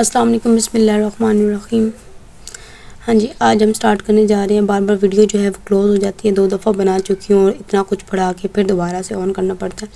अस्सलाम वालेकुम, बिस्मिल्लाहिर्रहमानिर्रहीम। हाँ जी, आज हम स्टार्ट करने जा रहे हैं। बार बार वीडियो जो है वो क्लोज़ हो जाती है, 2 दफ़ा बना चुकी हूँ और इतना कुछ पढ़ा के फिर दोबारा से ऑन करना पड़ता है।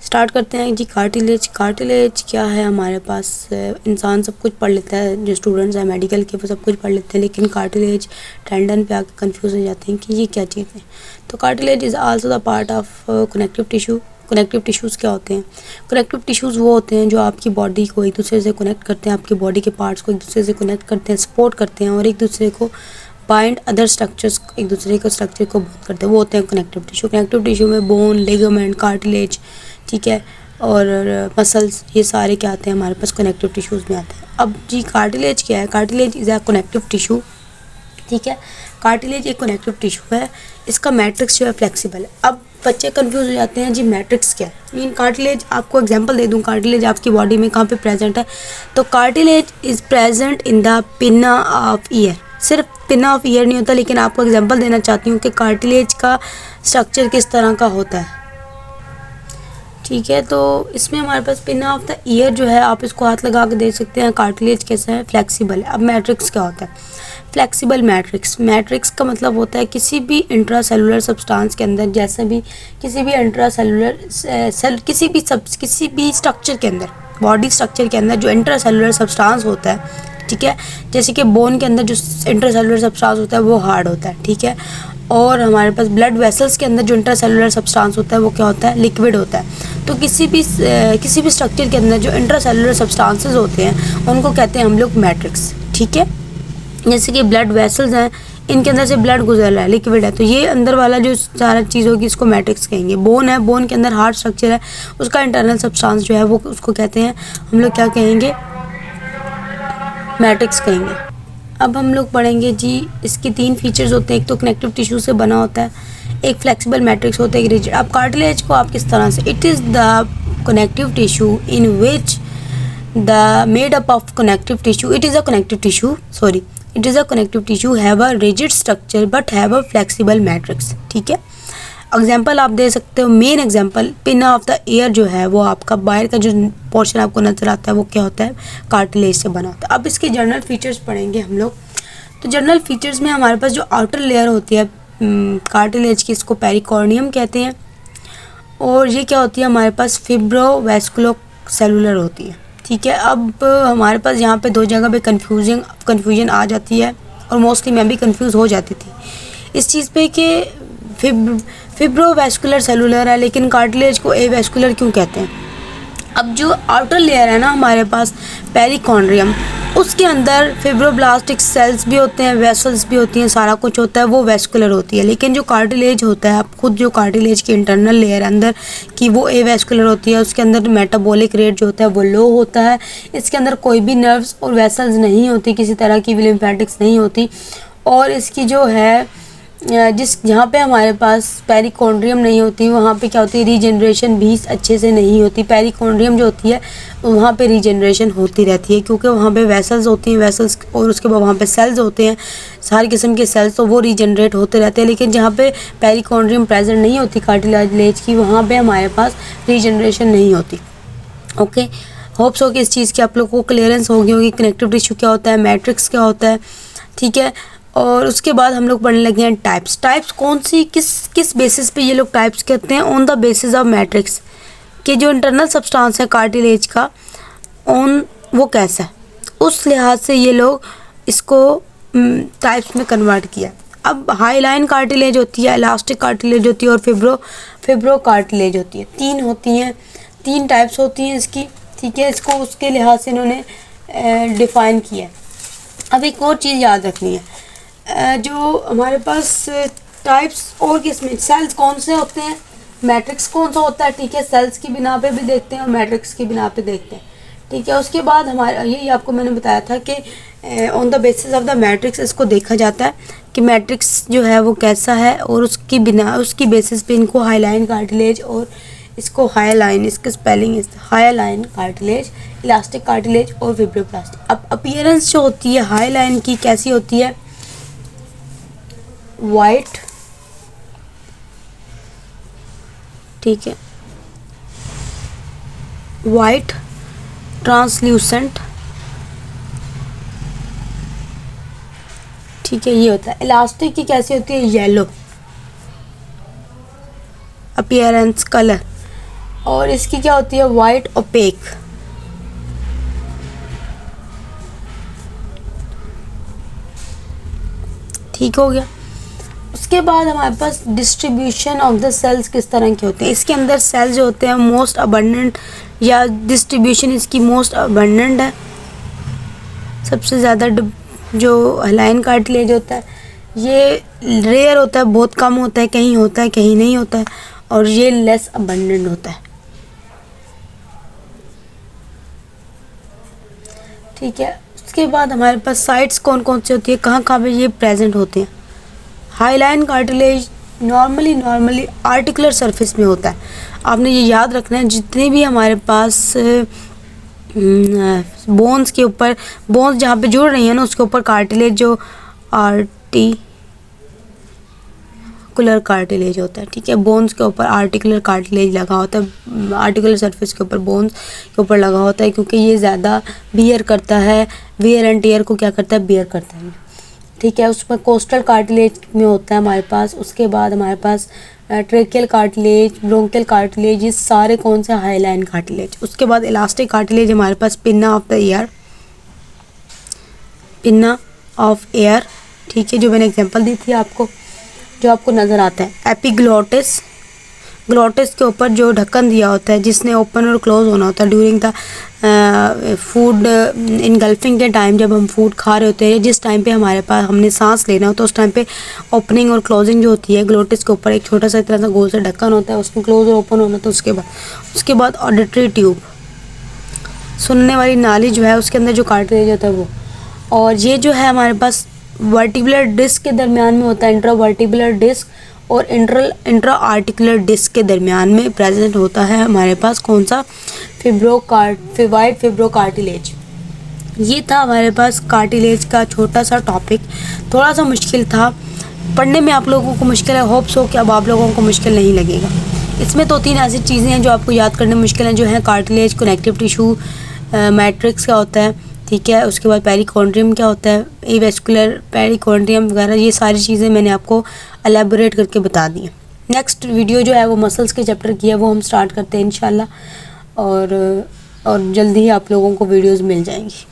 स्टार्ट करते हैं जी। कार्टिलेज क्या है हमारे पास? इंसान सब कुछ पढ़ लेता है, जो स्टूडेंट्स हैं मेडिकल के वो सब कुछ पढ़ लेते हैं, लेकिन कार्टिलेज टेंडन पे आके कंफ्यूज हो जाते हैं कि ये क्या चीज़ है। तो cartilage is also the part of connective tissue. Connective tissues क्या होते हैं? कनेक्टिव टिश्यूज़ वो होते हैं जो आपकी बॉडी को एक दूसरे से कनेक्ट करते हैं, आपकी बॉडी के पार्ट्स को एक दूसरे से कनेक्ट करते हैं, सपोर्ट करते हैं और एक दूसरे को बाइंड अदर स्ट्रक्चर्स, एक दूसरे के स्ट्रक्चर को बाइंड करते हैं, वो होते हैं कनेक्टिव टिश्यू। कनेक्टिव टिश्यू में बोन, लिगामेंट, कार्टिलेज, ठीक है, और मसल्स, ये सारे क्या आते हैं हमारे पास कनेक्टिव टिश्यूज़ में आते हैं। अब जी कार्टिलेज क्या है? Cartilage is a connective tissue, ठीक है। कार्टिलेज एक कनेक्टिव टिश्यू है, इसका मैट्रिक्स जो है फ्लेक्सिबल है। अब बच्चे कंफ्यूज हो जाते हैं जी मैट्रिक्स क्या है। मीन कार्टिलेज, आपको एग्जांपल दे दूं, कार्टिलेज आपकी बॉडी में कहाँ पे प्रेजेंट है? तो cartilage is present in the पिना ऑफ ईयर। सिर्फ पिना ऑफ ईयर नहीं होता, लेकिन आपको एग्जांपल देना चाहती हूँ कि कार्टिलेज का स्ट्रक्चर किस तरह का होता है, ठीक है। तो इसमें हमारे पास पिना ऑफ द ईयर जो है, आप इसको हाथ लगा के देख सकते हैं। कार्टिलेज कैसा है? फ्लेक्सिबल है। अब मैट्रिक्स क्या होता है? फ्लेक्सिबल मैट्रिक्स का मतलब होता है किसी भी इंट्रासेलुलर सब्सटेंस के अंदर, जैसे भी किसी भी इंट्रासेलुलर किसी भी स्ट्रक्चर के अंदर, बॉडी स्ट्रक्चर के अंदर जो इंट्रासेलुलर सब्सटेंस होता है, ठीक है। जैसे कि बोन के अंदर जो इंट्रासेलुलर सब्सटेंस होता है वो हार्ड होता है, ठीक है। और हमारे पास ब्लड वेसल्स के अंदर जो इंट्रासेलुलर सब्सटेंस होता है वो क्या होता है? लिक्विड होता है। तो किसी भी स्ट्रक्चर के अंदर जो इंट्रासेलुलर सब्सटेंसेस होते हैं उनको कहते हैं हम लोग मैट्रिक्स, ठीक है। जैसे कि ब्लड वेसल्स हैं, इनके अंदर से ब्लड गुजर रहा है, लिक्विड है, तो ये अंदर वाला जो सारा चीज़ होगी इसको मैट्रिक्स कहेंगे। बोन है, बोन के अंदर हार्ड स्ट्रक्चर है, उसका इंटरनल सब्सटेंस जो है वो उसको कहते हैं हम लोग क्या कहेंगे? मैट्रिक्स कहेंगे। अब हम लोग पढ़ेंगे जी, इसके 3 फीचर्स होते हैं। एक तो कनेक्टिव टिश्यू से बना होता है, एक फ्लेक्सिबल मैट्रिक्स होता है, एक रिजिड। अब कार्टिलेज को आप किस तरह से? It is the connective tissue in which the made up of connective tissue, it is a connective tissue, sorry, it is a connective tissue have a rigid structure but have a flexible matrix, ठीक है। Example आप दे सकते हो, main example पिना of the year जो है वो आपका बाहर का जो पोर्शन आपको नजर आता है वो क्या होता है? कार्टिलेज से बना होता है। अब इसके जनरल फीचर्स पढ़ेंगे हम लोग। तो जनरल फीचर्स में हमारे पास जो आउटर लेयर होती है कार्टिलेज की, इसको पेरिकॉर्डियम कहते हैं, और ये क्या होती है हमारे पास? फिब्रोवैस्कुलो सेलुलर होती है, ठीक है। अब हमारे पास यहाँ पे 2 जगह पे कन्फ्यूजन आ जाती है, और मोस्टली मैं भी कंफ्यूज हो जाती थी इस चीज़ पे कि फिब्रोवैस्कुलर सेलुलर है, लेकिन कार्टिलेज को एवैस्कुलर क्यों कहते हैं? अब जो आउटर लेयर है ना हमारे पास पेरिकॉन्ड्रियम, उसके अंदर फिब्रोब्लास्टिक सेल्स भी होते हैं, वेसल्स भी होती हैं, सारा कुछ होता है, वो वेस्कुलर होती है। लेकिन जो कार्टिलेज होता है, आप खुद जो कार्टिलेज की इंटरनल लेयर अंदर की वो एवैस्कुलर होती है, उसके अंदर मेटाबॉलिक रेट जो होता है वो लो होता है। इसके अंदर कोई भी नर्व्स और वेसल्स नहीं होती, किसी तरह की लिम्फेटिक्स नहीं होती, और इसकी जो है जहाँ पे हमारे पास पेरिकॉन्ड्रियम नहीं होती वहाँ पे क्या होती है? रीजनरेशन भी अच्छे से नहीं होती। पेरिकॉन्ड्रियम जो होती है वहाँ पे रीजनरेशन होती रहती है, क्योंकि वहाँ पे वेसल्स होती हैं, वेसल्स, और उसके बाद वहाँ पे सेल्स होते हैं, सारे किस्म के सेल्स, तो वो रीजनरेट होते रहते हैं। लेकिन जहाँ पे पेरिकॉन्ड्रियम प्रेजेंट नहीं होती कार्टिलेज की, वहाँ पर हमारे पास रीजनरेशन नहीं होती। ओके, होप्स हो कि इस चीज़ की आप लोग को क्लियरेंस होगी होगी। कनेक्टिव टिश्यू क्या होता है, मैट्रिक्स क्या होता है, ठीक है। और उसके बाद हम लोग पढ़ने लगे हैं टाइप्स कौन सी, किस बेसिस पे ये लोग टाइप्स कहते हैं? On the basis of matrix, कि जो इंटरनल सब्सटेंस है कार्टिलेज का ऑन वो कैसा है, उस लिहाज से ये लोग इसको टाइप्स में कन्वर्ट किया। अब हाईलाइन कार्टिलेज होती है, इलास्टिक कार्टिलेज होती है, और फिब्रो कार्टिलेज होती है। 3 होती हैं, 3 टाइप्स होती हैं इसकी, ठीक है। इसको उसके लिहाज से इन्होंने डिफ़ाइन किया है। अब एक और चीज़ याद रखनी है, जो हमारे पास टाइप्स और किसमें सेल्स कौन से होते हैं, मैट्रिक्स कौन सा होता है, ठीक है। सेल्स की बिना पे भी देखते हैं और मैट्रिक्स की बिना पे देखते हैं, ठीक है। उसके बाद हमारा यही आपको मैंने बताया था कि on the basis of the matrix इसको देखा जाता है कि मैट्रिक्स जो है वो कैसा है, और उसकी बेसिस पे इनको हाईलाइन कार्टिलेज और इसको हाईलाइन, इसकी स्पेलिंग इस हाईलाइन कार्टिलेज, इलास्टिक कार्टिलेज और फिब्रोब्लास्ट। अब अपीयरेंस जो होती है हाईलाइन की कैसी होती है? वाइट, ठीक है, वाइट, ट्रांसल्यूसेंट, ठीक है, ये होता है। इलास्टिक की कैसी होती है? येलो अपीयरेंस कलर, और इसकी क्या होती है? White opaque. ठीक हो गया। उसके बाद हमारे पास डिस्ट्रीब्यूशन ऑफ द सेल्स किस तरह के होते हैं। इसके अंदर सेल्स जो होते हैं मोस्ट अबंडेंट, या डिस्ट्रीब्यूशन इसकी मोस्ट अबंडेंट है, सबसे ज़्यादा जो हाइलाइन कार्टिलेज होता है ये रेयर होता है, बहुत कम होता है, कहीं होता है कहीं नहीं होता है, और ये लेस अबंडेंट होता है। ठीक है। उसके बाद हमारे पास साइट्स कौन कौन सी होती है, कहाँ कहाँ पे ये प्रेजेंट होते हैं। Highline cartilage normally articular surface में होता है। आपने ये याद रखना है, जितने भी हमारे पास बोन्स के ऊपर, बोन्स जहाँ पे जुड़ रही है ना उसके ऊपर कार्टिलेज जो आर्टिकुलर कार्टिलेज होता है। ठीक है, बोन्स के ऊपर आर्टिकुलर कार्टिलेज लगा होता है, आर्टिकुलर सरफेस के ऊपर बोन्स के ऊपर लगा होता है, क्योंकि ये ज़्यादा बियर करता है, वियर एंड टियर को क्या करता है? बियर करता है। ठीक है, उसमें कोस्टल कार्टिलेज में होता है हमारे पास। उसके बाद हमारे पास ट्रेकियल कार्टिलेज, ब्रोंकियल कार्टिलेज, ये सारे कौन से? Hyaline cartilage. उसके बाद इलास्टिक कार्टिलेज हमारे पास pinna of the ear, pinna of ear. ठीक है, जो मैंने एग्जांपल दी थी आपको, जो आपको नज़र आता है। एपिग्लोटिस, ग्लोटिस के ऊपर जो ढक्कन दिया होता है जिसने ओपन और क्लोज होना होता है ड्यूरिंग द फूड इनगल्फिंग के टाइम, जब हम फूड खा रहे होते हैं, जिस टाइम पे हमारे पास हमने सांस लेना होता है उस टाइम पे ओपनिंग और क्लोजिंग जो होती है, ग्लोटिस के ऊपर एक छोटा सा इतना सा गोल सा ढक्कन होता है, उसमें क्लोज और ओपन होना होता है। उसके बाद ऑडिटरी ट्यूब, सुनने वाली नाली जो है उसके अंदर जो कार्टिलेज होता है वो, और ये जो है हमारे पास वर्टिबुलर डिस्क के दरमियान में होता है, इंट्रावर्टिबुलर डिस्क और इंट्रा आर्टिकुलर डिस्क के दरमियान में प्रेजेंट होता है हमारे पास कौन सा? White fibro cartilage. ये था हमारे पास कार्टिलेज का छोटा सा टॉपिक, थोड़ा सा मुश्किल था पढ़ने में, आप लोगों को मुश्किल है, होप्स हो कि अब आप लोगों को मुश्किल नहीं लगेगा। इसमें 2-3 ऐसी चीज़ें हैं जो आपको याद करने मुश्किल हैं, जो हैं कार्टिलेज, कनेक्टिव टिश्यू, मैट्रिक्स क्या होता है, ठीक है, उसके बाद पेरिकॉन्ड्रियम क्या होता है, एवेस्कुलर पेरिकॉन्ड्रियम वगैरह, ये सारी चीज़ें मैंने आपको एलेबोरेट करके बता दी हैं। नेक्स्ट वीडियो जो है वो मसल्स के चैप्टर की है, वो हम स्टार्ट करते हैं इंशाल्लाह, और जल्दी ही आप लोगों को वीडियोस मिल जाएंगी।